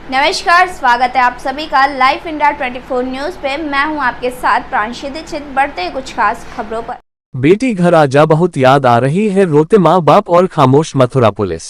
नमस्कार, स्वागत है आप सभी का लाइव इंडिया 24 न्यूज पे। मैं हूं आपके साथ प्रांशी दीक्षित। बढ़ते हैं कुछ खास खबरों पर। बेटी घर आजा बहुत याद आ रही है, रोते माँ बाप और खामोश मथुरा पुलिस।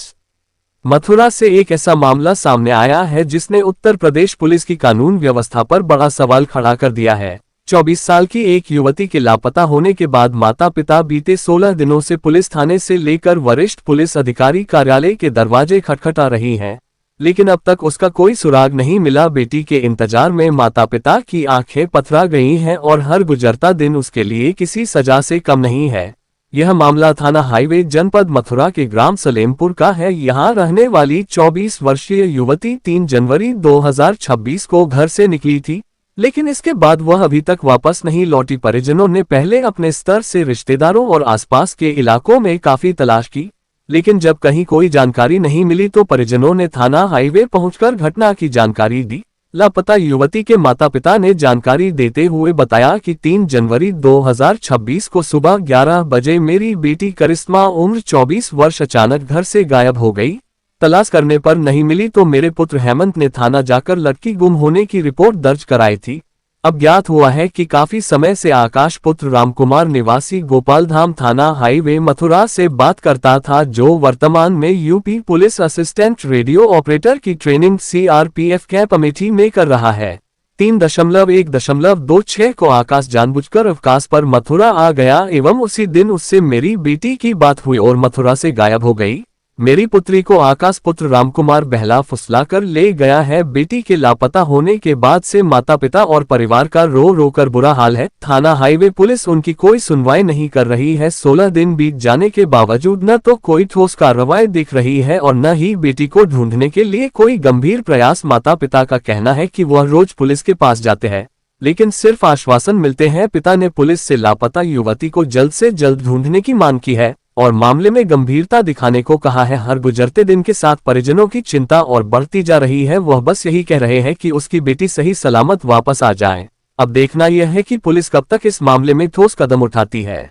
मथुरा से एक ऐसा मामला सामने आया है जिसने उत्तर प्रदेश पुलिस की कानून व्यवस्था पर बड़ा सवाल खड़ा कर दिया है। 24 साल की एक युवती के लापता होने के बाद माता पिता बीते 16 दिनों से पुलिस थाने से लेकर वरिष्ठ पुलिस अधिकारी कार्यालय के दरवाजे खटखटा रही हैं, लेकिन अब तक उसका कोई सुराग नहीं मिला। बेटी के इंतजार में माता पिता की आंखें पथरा गई हैं और हर गुजरता दिन उसके लिए किसी सजा से कम नहीं है। यह मामला थाना हाईवे जनपद मथुरा के ग्राम सलेमपुर का है। यहां रहने वाली 24 वर्षीय युवती 3 जनवरी 2026 को घर से निकली थी, लेकिन इसके बाद वह अभी तक वापस नहीं लौटी। परिजनों ने पहले अपने स्तर से रिश्तेदारों और आसपास के इलाकों में काफी तलाश की, लेकिन जब कहीं कोई जानकारी नहीं मिली तो परिजनों ने थाना हाईवे पहुंचकर घटना की जानकारी दी। लापता युवती के माता पिता ने जानकारी देते हुए बताया कि 3 जनवरी 2026 को सुबह 11 बजे मेरी बेटी करिश्मा उम्र 24 वर्ष अचानक घर से गायब हो गई। तलाश करने पर नहीं मिली तो मेरे पुत्र हेमंत ने थाना जाकर लड़की गुम होने की रिपोर्ट दर्ज कराई थी। अब ज्ञात हुआ है कि काफी समय से आकाश पुत्र रामकुमार निवासी गोपालधाम थाना हाईवे मथुरा से बात करता था, जो वर्तमान में UP police assistant radio operator की ट्रेनिंग सीआरपीएफ कैंप अमेठी में कर रहा है। 3.1.26 को आकाश जानबूझकर अवकाश पर मथुरा आ गया एवं उसी दिन उससे मेरी बेटी की बात हुई और मथुरा से गायब हो गई। मेरी पुत्री को आकाश पुत्र रामकुमार बहला फुसलाकर ले गया है। बेटी के लापता होने के बाद से माता पिता और परिवार का रो रो कर बुरा हाल है। थाना हाईवे पुलिस उनकी कोई सुनवाई नहीं कर रही है। 16 दिन बीत जाने के बावजूद न तो कोई ठोस कार्रवाई दिख रही है और न ही बेटी को ढूंढने के लिए कोई गंभीर प्रयास। माता पिता का कहना है कि वह रोज पुलिस के पास जाते हैं, लेकिन सिर्फ आश्वासन मिलते हैं। पिता ने पुलिस से लापता युवती को जल्द से जल्द ढूंढने की मांग की है और मामले में गंभीरता दिखाने को कहा है। हर गुजरते दिन के साथ परिजनों की चिंता और बढ़ती जा रही है। वह बस यही कह रहे हैं कि उसकी बेटी सही सलामत वापस आ जाए। अब देखना यह है कि पुलिस कब तक इस मामले में ठोस कदम उठाती है।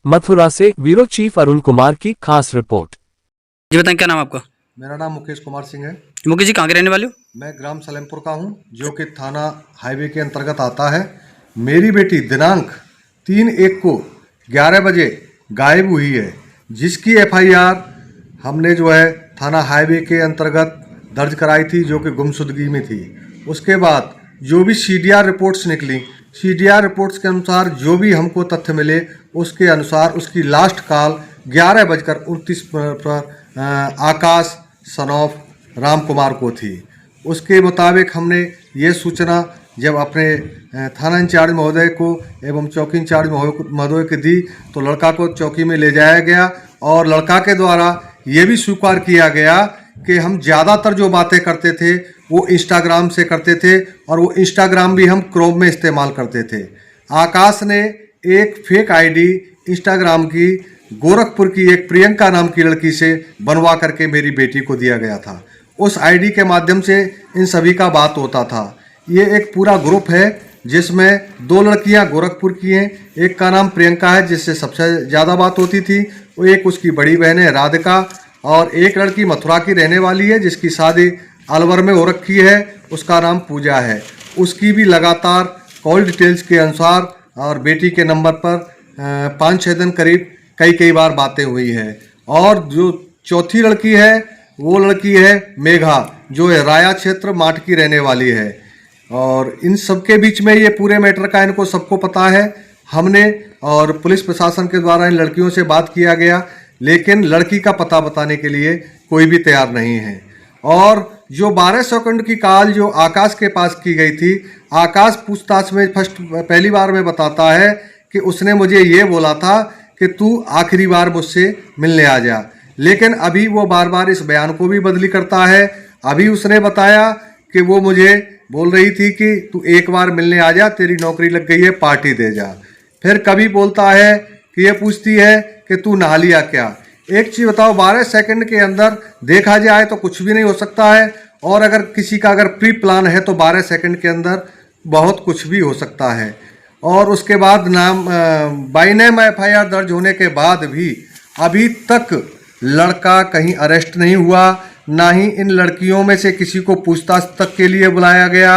मथुरा से ब्यूरो चीफ अरुण कुमार की खास रिपोर्ट। जी बताएं, क्या नाम आपका? मेरा नाम मुकेश कुमार सिंह है। मुकेश जी, कहाँ के रहने वाले हो? मैं ग्राम सलेमपुर का हूं, जो कि थाना हाईवे के अंतर्गत आता है। मेरी बेटी दिनांक 3/1 को 11 बजे गायब हुई है, जिसकी एफआईआर हमने जो है थाना हाईवे के अंतर्गत दर्ज कराई थी, जो कि गुमशुदगी में थी। उसके बाद जो भी सीडीआर रिपोर्ट्स निकली, सीडीआर रिपोर्ट्स के अनुसार जो भी हमको तथ्य मिले, उसके अनुसार उसकी लास्ट कॉल 11:29 पर आकाश सनॉफ रामकुमार को थी। उसके मुताबिक हमने ये सूचना जब अपने थाना इंचार्ज महोदय को एवं चौकी इंचार्ज महोदय को दी, तो लड़का को चौकी में ले जाया गया और लड़का के द्वारा ये भी स्वीकार किया गया कि हम ज़्यादातर जो बातें करते थे वो इंस्टाग्राम से करते थे और वो इंस्टाग्राम भी हम क्रोम में इस्तेमाल करते थे। आकाश ने एक फेक आईडी इंस्टाग्राम की गोरखपुर की एक प्रियंका नाम की लड़की से बनवा करके मेरी बेटी को दिया गया था। उस आईडी के माध्यम से इन सभी का बात होता था। ये एक पूरा ग्रुप है जिसमें 2 लड़कियां गोरखपुर की हैं। एक का नाम प्रियंका है, जिससे सबसे ज़्यादा बात होती थी। वो एक उसकी बड़ी बहन है राधिका, और एक लड़की मथुरा की रहने वाली है जिसकी शादी अलवर में हो रखी है, उसका नाम पूजा है। उसकी भी लगातार कॉल डिटेल्स के अनुसार और बेटी के नंबर पर 5-6 दिन करीब कई बार बातें हुई हैं। और जो चौथी लड़की है वो लड़की है मेघा, जो है राया क्षेत्र माट की रहने वाली है। और इन सब के बीच में ये पूरे मैटर का इनको सबको पता है। हमने और पुलिस प्रशासन के द्वारा इन लड़कियों से बात किया गया, लेकिन लड़की का पता बताने के लिए कोई भी तैयार नहीं है। और जो 12 सेकंड की कॉल जो आकाश के पास की गई थी, आकाश पूछताछ में पहली बार में बताता है कि उसने मुझे ये बोला था कि तू आखिरी बार मुझसे मिलने आ जा, लेकिन अभी वो बार बार इस बयान को भी बदली करता है। अभी उसने बताया कि वो मुझे बोल रही थी कि तू एक बार मिलने आ जा, तेरी नौकरी लग गई है, पार्टी दे जा। फिर कभी बोलता है कि ये पूछती है कि तू नहा लिया क्या। एक चीज़ बताओ, 12 सेकंड के अंदर देखा जाए तो कुछ भी नहीं हो सकता है, और अगर किसी का अगर प्री प्लान है तो 12 सेकंड के अंदर बहुत कुछ भी हो सकता है। और उसके बाद नाम बाई नेम एफआईआर दर्ज होने के बाद भी अभी तक लड़का कहीं अरेस्ट नहीं हुआ, ना ही इन लड़कियों में से किसी को पूछताछ तक के लिए बुलाया गया।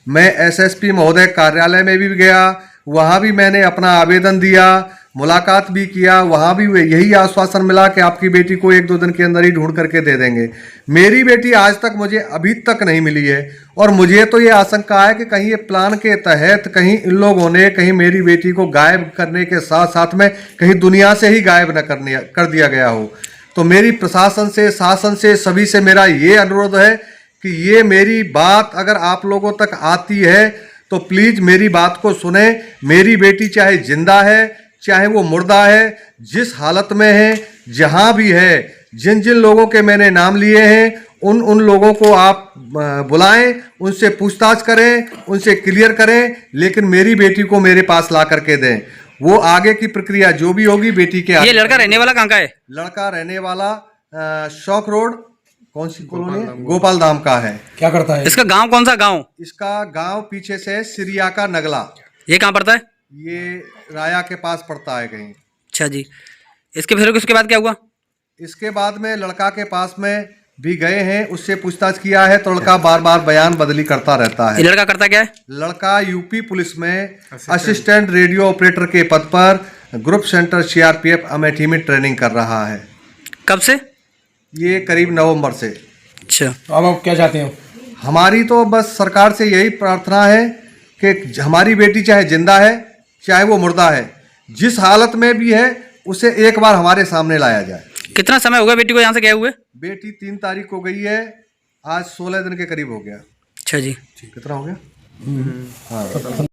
मैं एसएसपी महोदय कार्यालय में भी गया, वहाँ भी मैंने अपना आवेदन दिया, मुलाकात भी किया, वहाँ भी यही आश्वासन मिला कि आपकी बेटी को 1-2 दिन के अंदर ही ढूंढ करके दे देंगे। मेरी बेटी आज तक मुझे अभी तक नहीं मिली है और मुझे तो ये आशंका है कि कहीं ये प्लान के तहत कहीं इन लोगों ने कहीं मेरी बेटी को गायब करने के साथ साथ में कहीं दुनिया से ही गायब न कर दिया गया हो। तो मेरी प्रशासन से, शासन से, सभी से मेरा ये अनुरोध है कि ये मेरी बात अगर आप लोगों तक आती है तो प्लीज़ मेरी बात को सुने। मेरी बेटी चाहे जिंदा है चाहे वो मुर्दा है, जिस हालत में है, जहाँ भी है, जिन जिन लोगों के मैंने नाम लिए हैं उन लोगों को आप बुलाएं, उनसे पूछताछ करें, उनसे क्लियर करें, लेकिन मेरी बेटी को मेरे पास ला करके दें। वो आगे की प्रक्रिया जो भी होगी बेटी के ये लड़का रहने वाला कहाँ का है? लड़का रहने वाला शौक रोड, कौन सी कॉलोनी, गोपाल धाम का है। क्या करता है? इसका गांव कौन सा गांव? इसका गांव पीछे से सिरिया का नगला, ये कहाँ पड़ता है? ये राया के पास पड़ता है कहीं। अच्छा जी, इसके फिर उसके बाद क्या हुआ? इसके बाद में लड़का के पास में भी गए हैं, उससे पूछताछ किया है तो लड़का बार बार बयान बदली करता रहता ये है। लड़का करता क्या है? लड़का यूपी पुलिस में असिस्टेंट रेडियो ऑपरेटर के पद पर ग्रुप सेंटर सीआरपीएफ अमेठी में ट्रेनिंग कर रहा है। कब से? ये करीब नवंबर से। अच्छा, तो अब आप क्या चाहते हो? हमारी तो बस सरकार से यही प्रार्थना है कि हमारी बेटी चाहे जिंदा है चाहे वो मुर्दा है, जिस हालत में भी है उसे एक बार हमारे सामने लाया जाए। कितना समय हो गया बेटी को यहाँ से गए हुए? बेटी 3 तारीख को गई है, आज 16 दिन के करीब हो गया। अच्छा जी, कितना हो गया? हाँ।